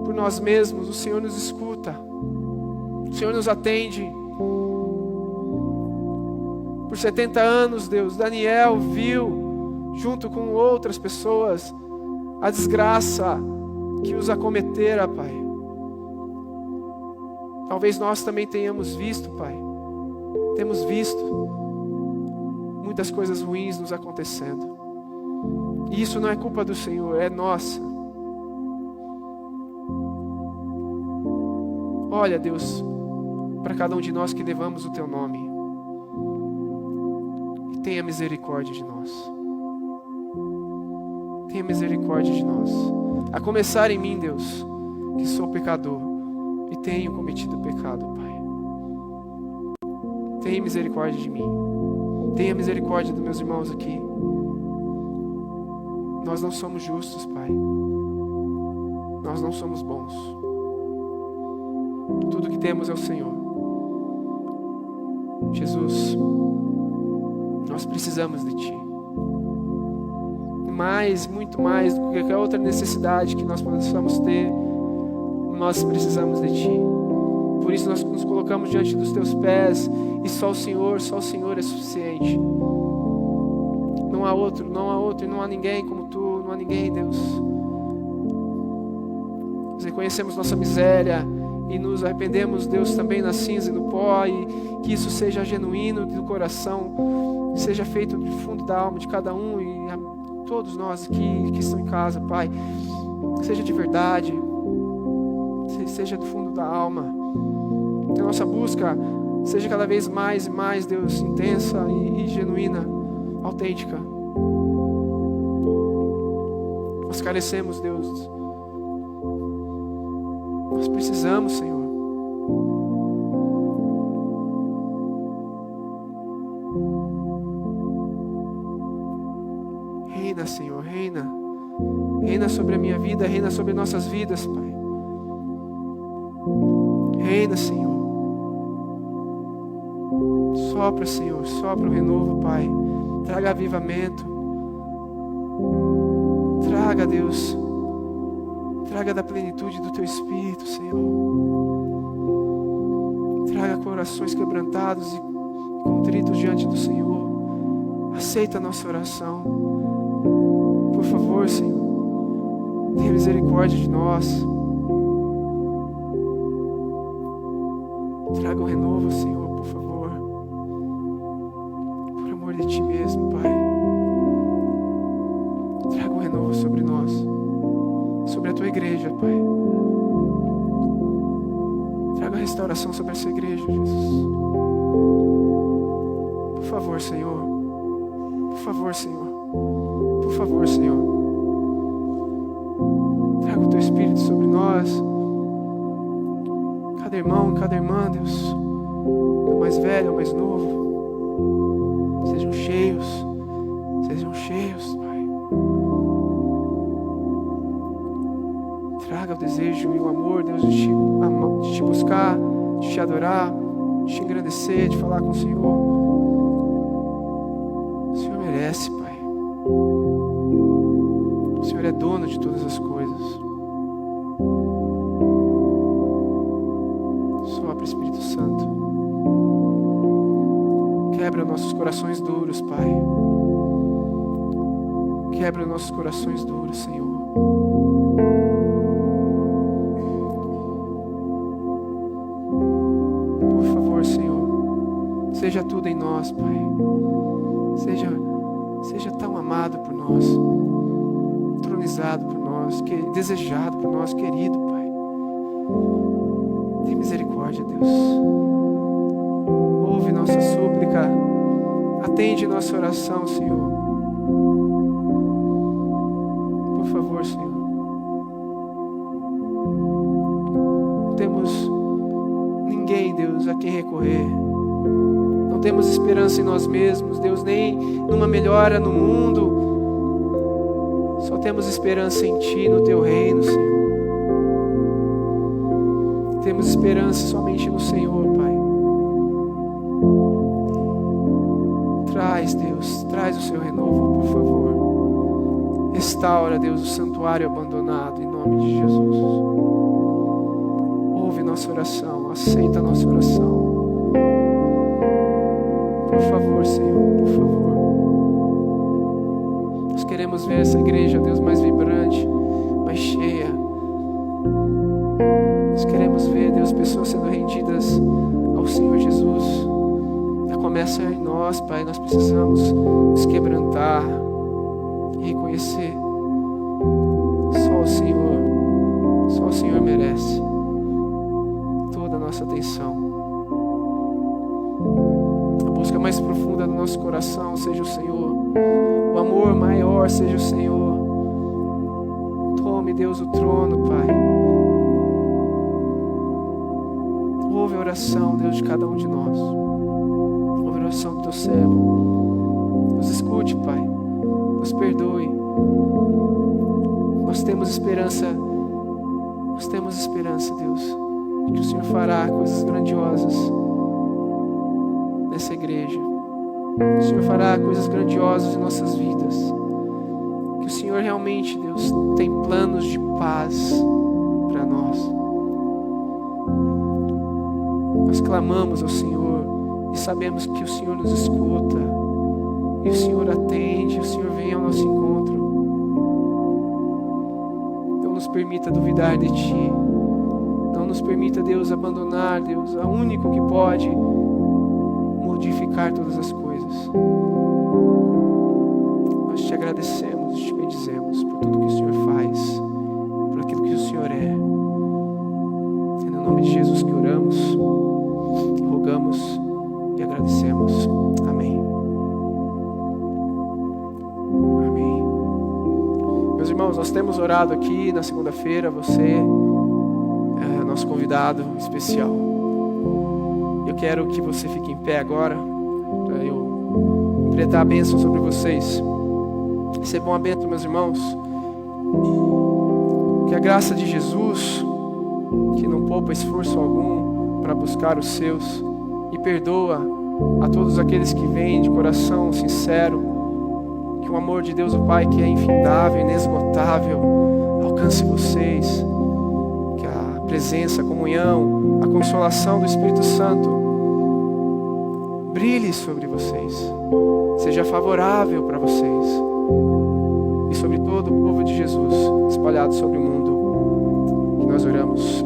por nós mesmos. O Senhor nos escuta. O Senhor nos atende. Por 70 anos, Deus, Daniel viu, junto com outras pessoas, a desgraça que os acometera, Pai. Talvez nós também tenhamos visto, Pai. Temos visto muitas coisas ruins nos acontecendo. E isso não é culpa do Senhor, é nossa. Olha, Deus, para cada um de nós que levamos o teu nome, e tenha misericórdia de nós. Tenha misericórdia de nós. A começar em mim, Deus, que sou pecador e tenho cometido pecado, Pai. Tenha misericórdia de mim. Tenha misericórdia dos meus irmãos aqui. Nós não somos justos, Pai. Nós não somos bons. Tudo que temos é o Senhor. Jesus, nós precisamos de Ti. Muito mais do que qualquer outra necessidade que nós possamos ter, nós precisamos de Ti. Por isso nós nos colocamos diante dos Teus pés, e só o Senhor é suficiente. Não há outro, e não há ninguém como Tu, não há ninguém, Deus. Nós reconhecemos nossa miséria, e nos arrependemos, Deus, também na cinza e no pó, e que isso seja genuíno do coração, seja feito do fundo da alma de cada um, e a todos nós aqui que estão em casa, Pai, seja de verdade, seja do fundo da alma, que a nossa busca seja cada vez mais e mais, Deus, intensa e genuína, autêntica. Nós carecemos, Deus. Nós precisamos, Senhor. Reina, Senhor, reina. Reina sobre a minha vida, reina sobre nossas vidas, Pai. Reina, Senhor. Sopra, Senhor, sopra o renovo, Pai. Traga avivamento. Traga, Deus. Traga da plenitude do Teu Espírito, Senhor. Traga corações quebrantados e contritos diante do Senhor. Aceita a nossa oração. Por favor, Senhor. Tenha misericórdia de nós. Traga o renovo, Senhor, por favor. Por amor de Ti mesmo, Pai. Traga o renovo sobre nós. Sobre a Tua igreja, Pai. Traga a restauração sobre essa igreja, Jesus. Por favor, Senhor. Por favor, Senhor. Por favor, Senhor. Traga o Teu Espírito sobre nós. Cada irmão, cada irmã, Deus. Do mais velho ao mais novo. Sejam cheios. Sejam cheios, Pai. Traga o desejo e o amor, Deus, de te buscar, de te adorar, de te engrandecer, de falar com o Senhor. O Senhor merece, Pai. O Senhor é dono de todas as coisas. Quebra nossos corações duros, Pai. Quebra nossos corações duros, Senhor. Por favor, Senhor, seja tudo em nós, Pai. Seja tão amado por nós, entronizado por nós, desejado por nós, querido, Pai. Tem misericórdia, Deus. Ouve nossa súplica, atende nossa oração, Senhor. Por favor, Senhor. Não temos ninguém, Deus, a quem recorrer. Não temos esperança em nós mesmos, Deus, nem numa melhora no mundo. Só temos esperança em Ti, no Teu reino, Senhor. Temos esperança somente no Senhor, Pai. Traz, Deus, traz o Seu renovo, por favor. Restaura, Deus, o santuário abandonado, em nome de Jesus. Ouve nossa oração, aceita a nossa oração. Por favor, Senhor, por favor. Nós queremos ver essa igreja, Deus, mais vibrante, mais cheia. Nós queremos ver, Deus, pessoas sendo rendidas ao Senhor Jesus. Já começa em nós, Pai. Nós precisamos nos quebrantar e reconhecer. Só o Senhor merece toda a nossa atenção. A busca mais profunda do nosso coração seja o Senhor. O amor maior seja o Senhor. Tome, Deus, o trono, Pai. Ouve a oração, Deus, de cada um de nós. Ouve a oração do Teu servo. Nos escute, Pai. Nos perdoe. Nós temos esperança, Deus, de que o Senhor fará coisas grandiosas nessa igreja. Que o Senhor fará coisas grandiosas em nossas vidas. Que o Senhor realmente, Deus, tem planos de paz para nós. Nós clamamos ao Senhor e sabemos que o Senhor nos escuta. E o Senhor atende, o Senhor vem ao nosso encontro. Não nos permita duvidar de Ti. Não nos permita, Deus, abandonar, Deus, o único que pode modificar todas as coisas. Nós Te agradecemos e Te bendizemos por tudo que o Senhor faz, por aquilo que o Senhor é. É no nome de Jesus que oramos, rogamos e agradecemos. Amém. Amém. Meus irmãos, nós temos orado aqui na segunda-feira. Você é nosso convidado especial. Eu quero que você fique em pé agora, para eu completar a bênção sobre vocês. Recebam uma bênção, meus irmãos. Que a graça de Jesus, que não poupa esforço algum para buscar os seus, e perdoa a todos aqueles que vêm de coração sincero, que o amor de Deus o Pai, que é infindável, inesgotável, alcance vocês. Que a presença, a comunhão, a consolação do Espírito Santo brilhe sobre vocês, seja favorável para vocês e sobre todo o povo de Jesus espalhado sobre o mundo. Que nós oramos.